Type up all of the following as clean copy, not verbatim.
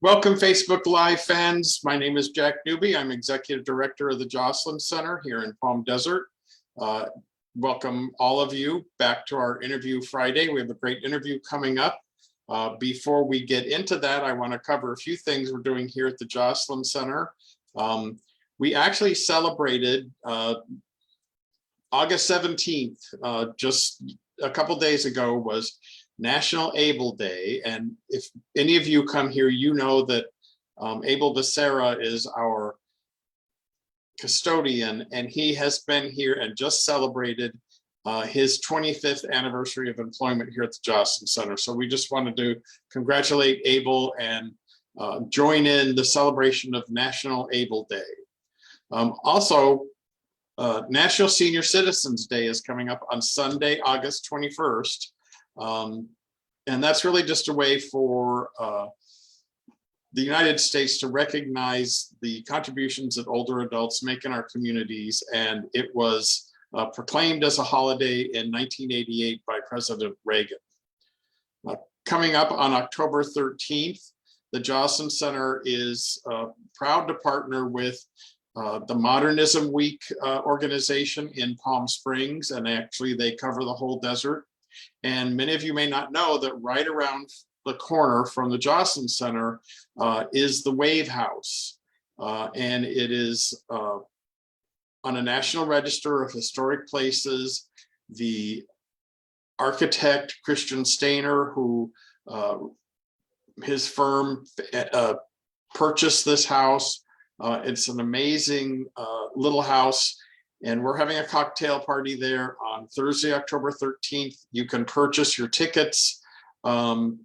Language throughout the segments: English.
Welcome, Facebook Live fans. My name is Jack Newby. I'm Executive Director of the Joslin Center here in Palm Desert. Welcome all of you back to our interview Friday. We have a great interview coming up. Before we get into that, I want to cover a few things we're doing here at the Joslin Center. We actually celebrated August 17th, just a couple days ago was National Able Day, and if any of you come here, you know that Abel Becerra is our custodian, and he has been here and just celebrated his 25th anniversary of employment here at the Joslin Center. So we just wanted to congratulate Abel and join in the celebration of National Able Day. Also, National Senior Citizens Day is coming up on Sunday, August 21st. And that's really just a way for the United States to recognize the contributions that older adults make in our communities. And it was proclaimed as a holiday in 1988 by President Reagan. Coming up on October 13th, the Joslin Center is proud to partner with the Modernism Week organization in Palm Springs, and actually they cover the whole desert. And many of you may not know that right around the corner from the Joslin Center is the Wave House. And it is on a National Register of Historic Places. The architect, Christian Stainer, who his firm purchased this house. It's an amazing little house. And we're having a cocktail party there on Thursday, October 13th. You can purchase your tickets through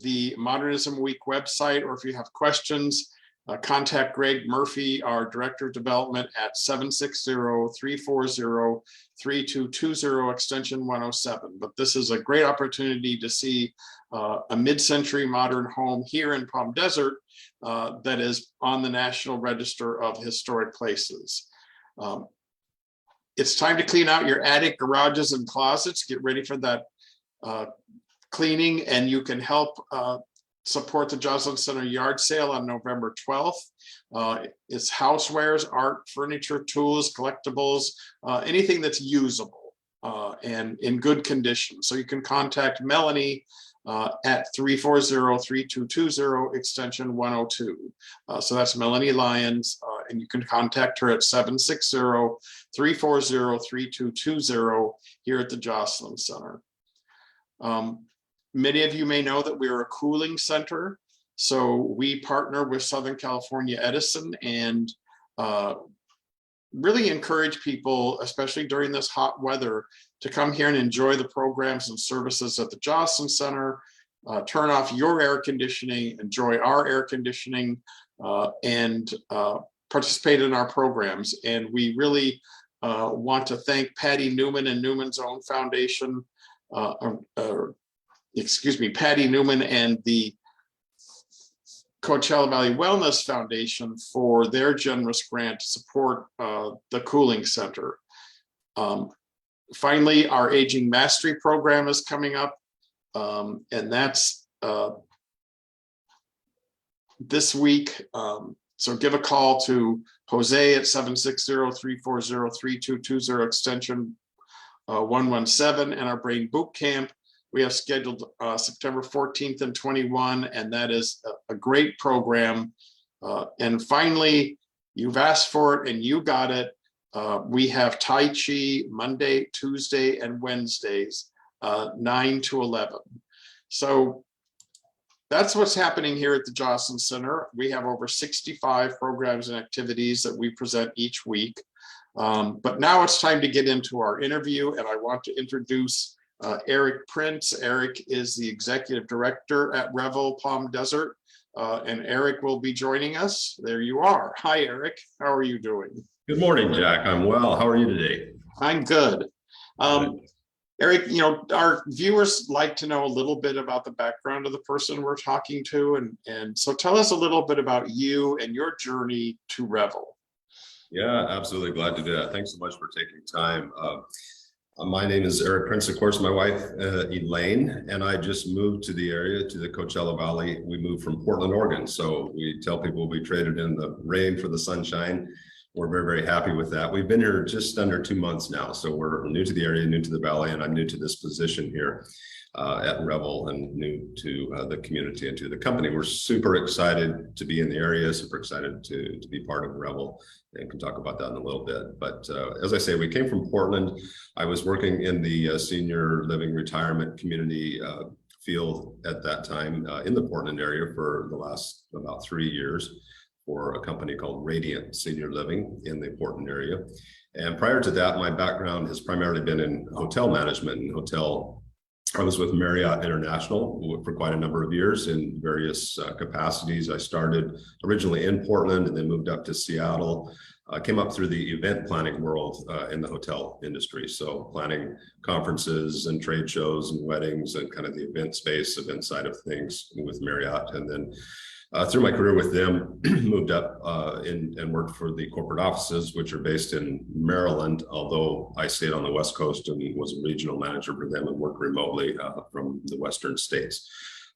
the Modernism Week website, or if you have questions, contact Greg Murphy, our Director of Development, at 760-340-3220, extension 107. But this is a great opportunity to see a mid-century modern home here in Palm Desert that is on the National Register of Historic Places. It's time to clean out your attic, garages, and closets. Get ready for that cleaning, and you can help support the Joslin Center yard sale on November 12th. It's housewares, art, furniture, tools, collectibles, anything that's usable and in good condition. So you can contact Melanie at 340-3220, extension 102. So that's Melanie Lyons, and you can contact her at 760-340-3220 here at the Joslin Center. Many of you may know that we are a cooling center. So we partner with Southern California Edison and really encourage people, especially during this hot weather, to come here and enjoy the programs and services at the Joslin Center, turn off your air conditioning, enjoy our air conditioning, and participate in our programs. And we really want to thank Patty Newman and Newman's Own Foundation, Patty Newman and the Coachella Valley Wellness Foundation for their generous grant to support the cooling center. Finally, our Aging Mastery program is coming up, and that's this week. So give a call to Jose at 760-340-3220, extension 117, and our Brain Boot Camp we have scheduled September 14th and 21, and that is a great program. And finally, you've asked for it and you got it. We have Tai Chi Monday, Tuesday, and Wednesdays, 9 to 11. So that's what's happening here at the Joslin Center. We have over 65 programs and activities that we present each week. But now it's time to get into our interview, and I want to introduce Eric Printz. Eric is the Executive Director at Revel Palm Desert, and Eric will be joining us. There you are. Hi, Eric. How are you doing? Good morning, Jack. I'm well. How are you today? I'm good. Eric, you know, our viewers like to know a little bit about the background of the person we're talking to, and so tell us a little bit about you and your journey to Revel. Yeah, absolutely. Glad to do that. Thanks so much for taking time. My name is Eric Printz, of course, my wife, Elaine, and I just moved to the area, to the Coachella Valley. We moved from Portland, Oregon. So we tell people we traded in the rain for the sunshine. We're very, very happy with that. We've been here just under 2 months now. So we're new to the area, new to the Valley, and I'm new to this position here at Revel and new to the community and to the company. We're super excited to be in the area, super excited to be part of Revel, and can talk about that in a little bit. But as I say, we came from Portland. I was working in the senior living retirement community field at that time in the Portland area for the last about 3 years for a company called Radiant Senior Living in the Portland area. And prior to that, my background has primarily been in hotel management and hotel. I was with Marriott International for quite a number of years in various capacities. I started originally in Portland and then moved up to Seattle. I came up through the event planning world in the hotel industry. So planning conferences and trade shows and weddings and kind of the event space, event side of things with Marriott. And then through my career with them, moved up and worked for the corporate offices, which are based in Maryland, although I stayed on the West Coast and was a regional manager for them and worked remotely from the Western states.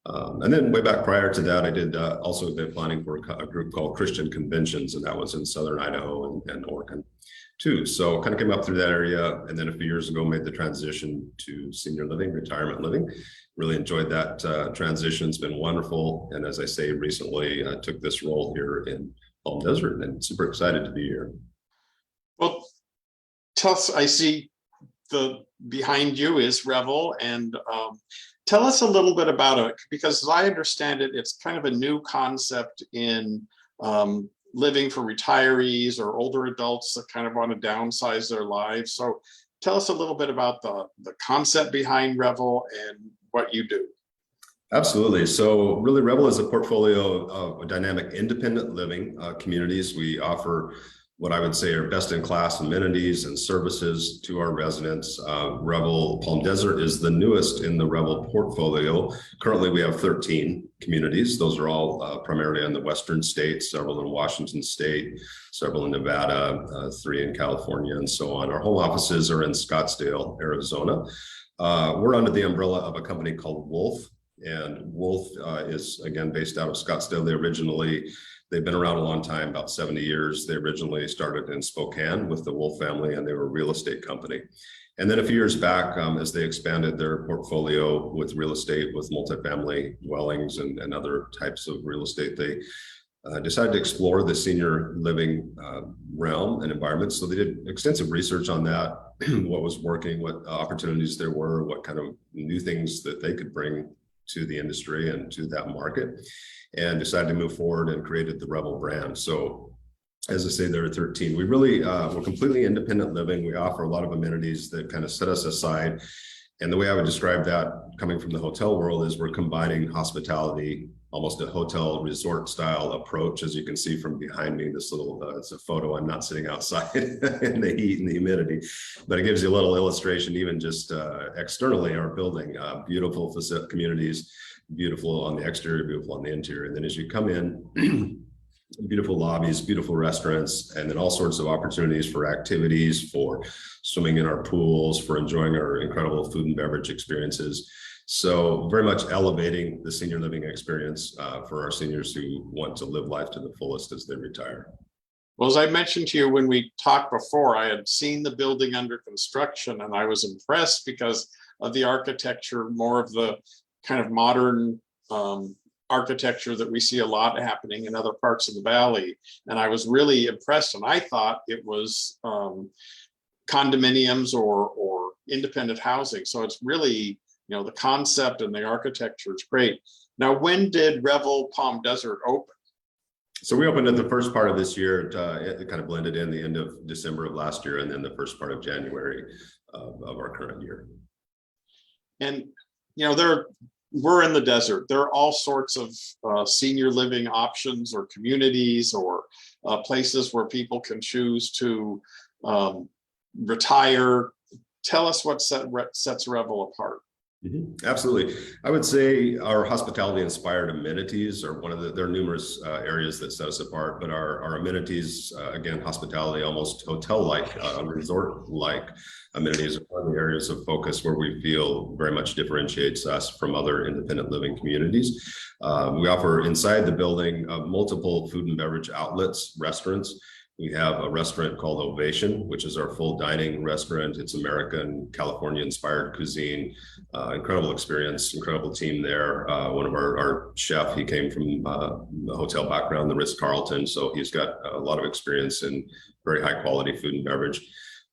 And then way back prior to that, I did also event planning for a group called Christian Conventions, and that was in Southern Idaho and Oregon too. So kind of came up through that area, and then a few years ago made the transition to senior living, retirement living. Really enjoyed that transition. It's been wonderful. And as I say, recently took this role here in Palm Desert, and super excited to be here. Well, tell us, I see the behind you is Revel, and tell us a little bit about it, because as I understand it, it's kind of a new concept in living for retirees or older adults that kind of want to downsize their lives. So tell us a little bit about the concept behind Revel and what you do. Absolutely. So really, Revel is a portfolio of dynamic independent living communities. We offer what I would say are best-in-class amenities and services to our residents. Revel Palm Desert is the newest in the Revel portfolio. Currently, we have 13 communities. Those are all primarily in the Western states, several in Washington State, several in Nevada, 3 in California, and so on. Our home offices are in Scottsdale, Arizona. We're under the umbrella of a company called Wolf, and Wolf is, again, based out of Scottsdale. They've been around a long time, about 70 years. They originally started in Spokane with the Wolf family, and they were a real estate company. And then a few years back, as they expanded their portfolio with real estate, with multifamily dwellings and other types of real estate, they decided to explore the senior living realm and environment. So they did extensive research on that, what was working, what opportunities there were, what kind of new things that they could bring to the industry and to that market, and decided to move forward and created the Revel brand. So as I say, there are 13. We really, we're completely independent living. We offer a lot of amenities that kind of set us aside. And the way I would describe that coming from the hotel world is we're combining hospitality, almost a hotel resort style approach. As you can see from behind me, this little, it's a photo. I'm not sitting outside in the heat and the humidity, but it gives you a little illustration, even just externally, our building, beautiful communities, beautiful on the exterior, beautiful on the interior. And then as you come in, beautiful lobbies, beautiful restaurants, and then all sorts of opportunities for activities, for swimming in our pools, for enjoying our incredible food and beverage experiences. So very much elevating the senior living experience for our seniors who want to live life to the fullest as they retire. Well, as I mentioned to you when we talked before, I had seen the building under construction, and I was impressed because of the architecture, more of the kind of modern architecture that we see a lot happening in other parts of the valley. And I was really impressed, and I thought it was condominiums or independent housing. So it's really, you know, the concept and the architecture is great. Now, when did Revel Palm Desert open? So we opened at the first part of this year. It kind of blended in the end of December of last year, and then the first part of January of our current year. And, you know, we're in the desert. There are all sorts of senior living options or communities or places where people can choose to retire. Tell us what sets Revel apart. Absolutely. I would say our hospitality inspired amenities are one of there are numerous areas that set us apart, but our amenities, again, hospitality, almost hotel-like, resort-like amenities are one of the areas of focus where we feel very much differentiates us from other independent living communities. We offer inside the building multiple food and beverage outlets, restaurants. We have a restaurant called Ovation, which is our full dining restaurant. It's American, California-inspired cuisine. Incredible experience, incredible team there. One of our chef, he came from the hotel background, the Ritz-Carlton, so he's got a lot of experience in very high-quality food and beverage.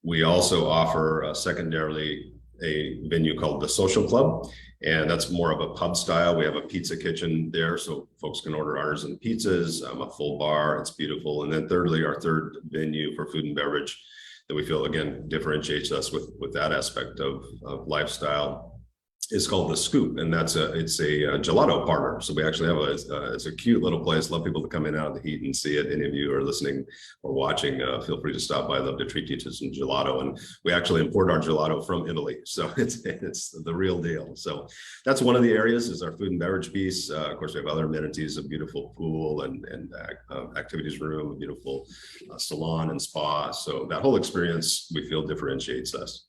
We also offer, secondarily, a venue called the Social Club, and that's more of a pub style. We have a pizza kitchen there, so folks can order artisan pizzas, a full bar. It's beautiful. And then thirdly, our third venue for food and beverage that we feel, again, differentiates us with that aspect of lifestyle is called The Scoop, and it's a gelato parlor. So we actually have it's a cute little place. Love people to come in out of the heat and see it. Any of you are listening or watching, feel free to stop by. I'd love to treat you to some gelato. And we actually import our gelato from Italy, so it's the real deal. So that's one of the areas is our food and beverage piece. Of course, we have other amenities, a beautiful pool and activities room, a beautiful salon and spa. So that whole experience we feel differentiates us.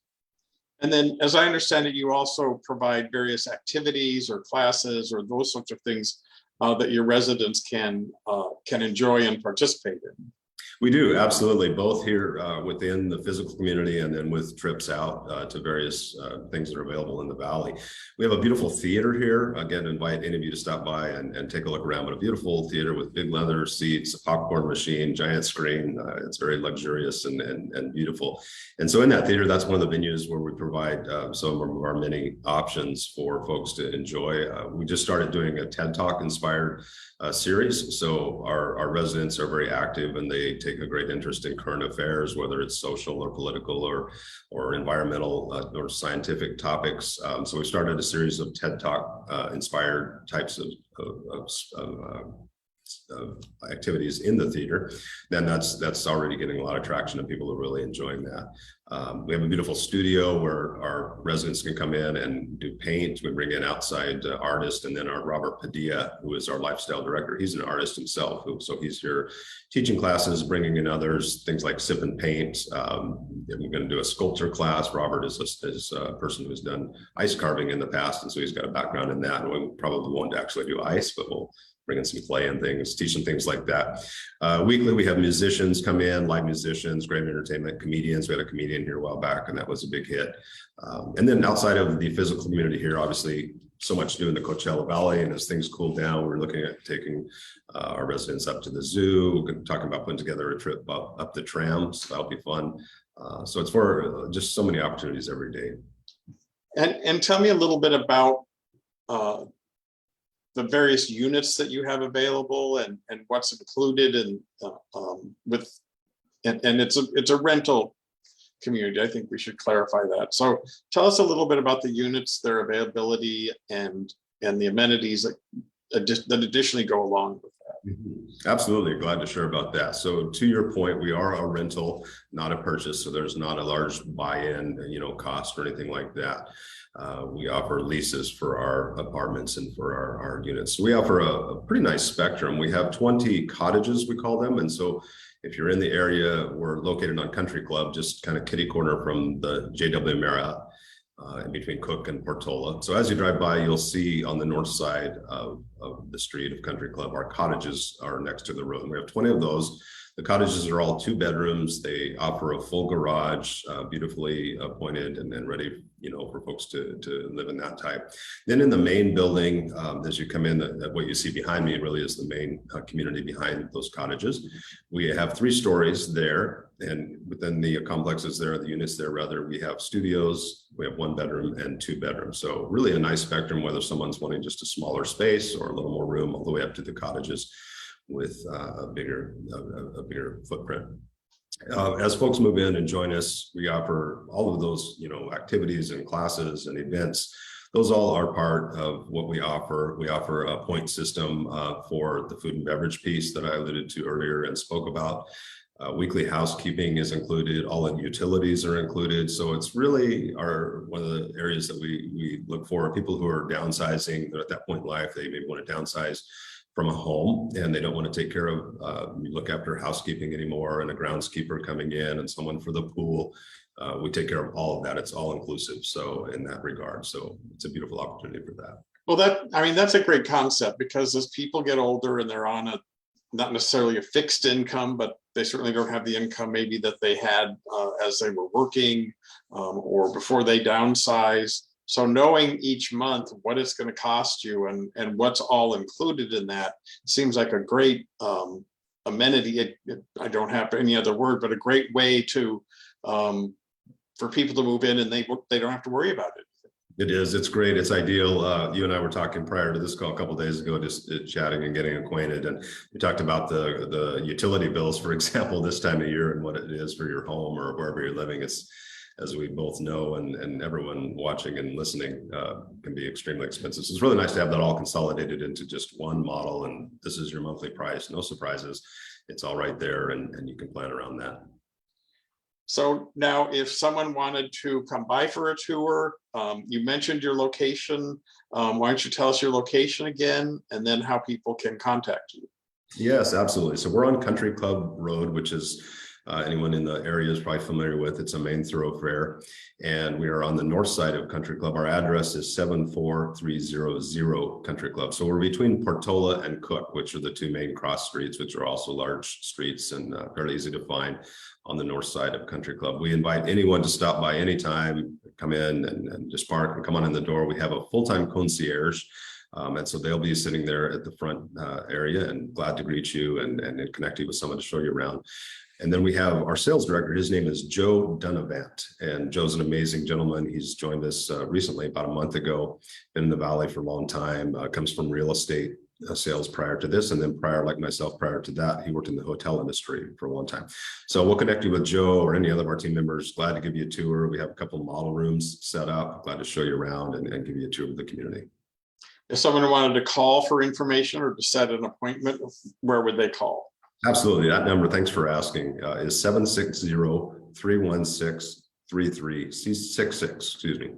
And then, as I understand it, you also provide various activities or classes or those sorts of things that your residents can enjoy and participate in. We do, absolutely, both here within the physical community and then with trips out to various things that are available in the Valley. We have a beautiful theater here. Again, invite any of you to stop by and take a look around, but a beautiful theater with big leather seats, a popcorn machine, giant screen. It's very luxurious and beautiful. And so in that theater, that's one of the venues where we provide some of our many options for folks to enjoy. We just started doing a TED Talk inspired series. So our residents are very active and they take a great interest in current affairs, whether it's social or political or environmental or scientific topics. So we started a series of TED Talk inspired types of activities in the theater. Then that's already getting a lot of traction and people are really enjoying that. We have a beautiful studio where our residents can come in and do paint. We bring in outside artists, and then our Robert Padilla, who is our lifestyle director, he's an artist himself, so he's here teaching classes, bringing in others, things like sip and paint. We're going to do a sculpture class. Robert is a person who's done ice carving in the past, and so he's got a background in that. And we probably won't actually do ice, but we'll bring in some clay and things, teach them things like that. Weekly, we have musicians come in, live musicians, great entertainment, comedians. We had a comedian here a while back, and that was a big hit. And then outside of the physical community here, obviously, so much to do in the Coachella Valley. And as things cool down, we're looking at taking our residents up to the zoo, talking about putting together a trip up the tram. So that'll be fun. So it's for just so many opportunities every day. And tell me a little bit about the various units that you have available and what's included and it's a rental community. I think we should clarify that. So tell us a little bit about the units, their availability and the amenities that additionally go along with that. Absolutely, glad to share about that. So to your point, we are a rental, not a purchase. So there's not a large buy-in, cost or anything like that. We offer leases for our apartments and for our units. So we offer a pretty nice spectrum. We have 20 cottages, we call them. And so if you're in the area, we're located on Country Club, just kind of kitty corner from the JW Marriott in between Cook and Portola. So as you drive by, you'll see on the north side of the street of Country Club, our cottages are next to the road. We have 20 of those. The cottages are all 2 bedrooms. They offer a full garage, beautifully appointed and ready, for folks to live in that type. Then in the main building, as you come in, what you see behind me really is the main community behind those cottages. We have 3 stories there, and within the complexes there, the units there rather, we have studios, we have 1 bedroom and 2 bedrooms. So really a nice spectrum, whether someone's wanting just a smaller space or a little more room, all the way up to the cottages with a bigger footprint. As folks move in and join us, we offer all of those, activities and classes and events. Those all are part of what we offer. We offer a point system for the food and beverage piece that I alluded to earlier and spoke about. Weekly housekeeping is included. All the utilities are included. So it's really one of the areas that we look for. People who are downsizing, they're at that point in life, they maybe want to downsize from a home and they don't want to take care of, look after housekeeping anymore, and a groundskeeper coming in and someone for the pool. We take care of all of that. It's all inclusive. So in that regard, so it's a beautiful opportunity for that. Well, that's a great concept, because as people get older and they're on not necessarily a fixed income, but they certainly don't have the income maybe that they had as they were working or before they downsize. So knowing each month what it's going to cost you and what's all included in that seems like a great amenity. I don't have any other word, but a great way to for people to move in and they don't have to worry about it. It is. It's great. It's ideal. You and I were talking prior to this call a couple of days ago, just chatting and getting acquainted. And we talked about the utility bills, for example, this time of year and what it is for your home or wherever you're living. It's, as we both know, and everyone watching and listening, can be extremely expensive. So it's really nice to have that all consolidated into just one model. And this is your monthly price. No surprises. It's all right there, and you can plan around that. So now if someone wanted to come by for a tour, you mentioned your location. Why don't you tell us your location again, and then how people can contact you? Yes, absolutely. So we're on Country Club Road, which is anyone in the area is probably familiar with. It's a main thoroughfare, and we are on the north side of Country Club. Our address is 74300 Country Club. So we're between Portola and Cook, which are the two main cross streets, which are also large streets and fairly easy to find on the north side of Country Club. We invite anyone to stop by anytime, come in and just park and come on in the door. We have a full-time concierge. And so they'll be sitting there at the front area and glad to greet you and connect you with someone to show you around. And then we have our sales director. His name is Joe Dunavant, and Joe's an amazing gentleman. He's joined us recently, about a month ago, been in the Valley for a long time, comes from real estate sales prior to this. And then like myself, prior to that, he worked in the hotel industry for a long time. So we'll connect you with Joe or any other of our team members. Glad to give you a tour. We have a couple of model rooms set up. Glad to show you around and give you a tour of the community. If someone wanted to call for information or to set an appointment, where would they call? Absolutely. That number, thanks for asking, is 760-316-3366, excuse me,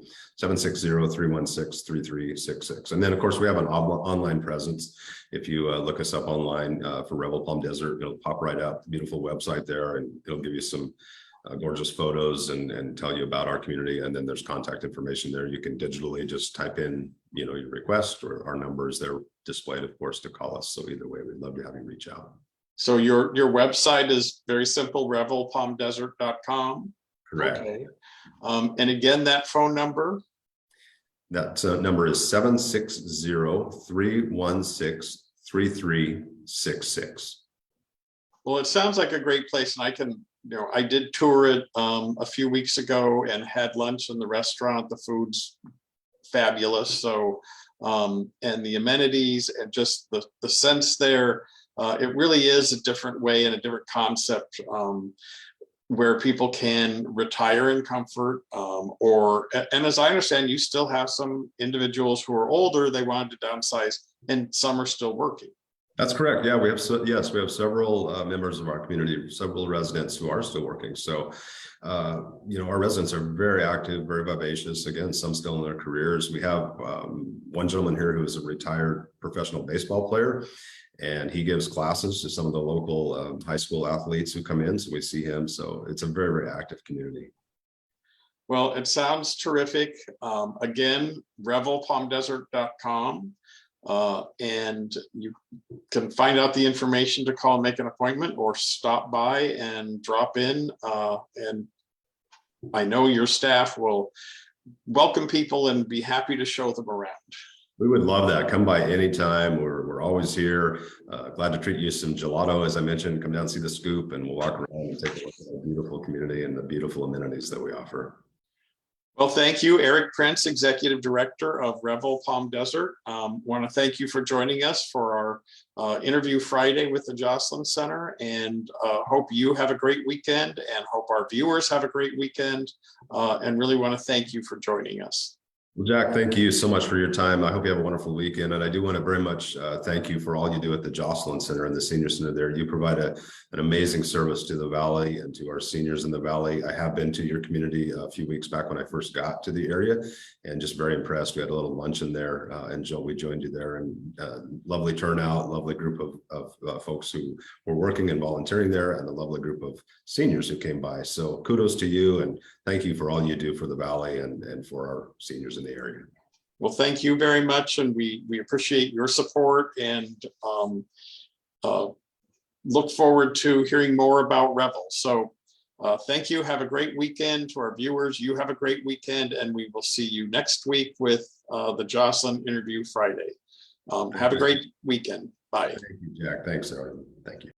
760-316-3366. And then, of course, we have an online presence. If you look us up online for Revel Palm Desert, it'll pop right up, beautiful website there, and it'll give you some gorgeous photos and tell you about our community. And then there's contact information there. You can digitally just type in, your request, or our numbers there displayed, of course, to call us. So either way, we'd love to have you reach out. So your website is very simple, revelpalmdesert.com. Correct. Okay. And again, that phone number? That number is 760-316-3366. Well, it sounds like a great place, and I did tour it a few weeks ago and had lunch in the restaurant. The food's fabulous. So, and the amenities and just the sense there, it really is a different way and a different concept where people can retire in comfort, and as I understand, you still have some individuals who are older, they wanted to downsize, and some are still working. That's correct. Yeah, we have several members of our community, several residents who are still working. So, our residents are very active, very vivacious. Again, some still in their careers. We have one gentleman here who is a retired professional baseball player, and he gives classes to some of the local high school athletes who come in. So we see him. So it's a very, very active community. Well, it sounds terrific. Again, revelpalmdesert.com. And you can find out the information to call and make an appointment, or stop by and drop in. And I know your staff will welcome people and be happy to show them around. We would love that. Come by anytime. We're always here. Glad to treat you some gelato, as I mentioned. Come down and see the scoop, and we'll walk around and take a look at the beautiful community and the beautiful amenities that we offer. Well, thank you, Eric Printz, Executive Director of Revel Palm Desert. Want to thank you for joining us for our interview Friday with the Joslyn Center, and hope you have a great weekend, and hope our viewers have a great weekend, and really want to thank you for joining us. Well, Jack, thank you so much for your time. I hope you have a wonderful weekend. And I do want to very much thank you for all you do at the Jocelyn Center and the Senior Center there. You provide an amazing service to the Valley and to our seniors in the Valley. I have been to your community a few weeks back when I first got to the area and just very impressed. We had a little luncheon there and we joined you there, and lovely turnout, lovely group of folks who were working and volunteering there, and a lovely group of seniors who came by. So kudos to you, and thank you for all you do for the Valley and for our seniors in the area. Well, thank you very much, and we appreciate your support, and look forward to hearing more about Revel. So thank you. Have a great weekend. To our viewers, you have a great weekend, and we will see you next week with the Jocelyn Interview Friday. Have a great weekend. Bye. Thank you, Jack. Thanks, everyone. Thank you.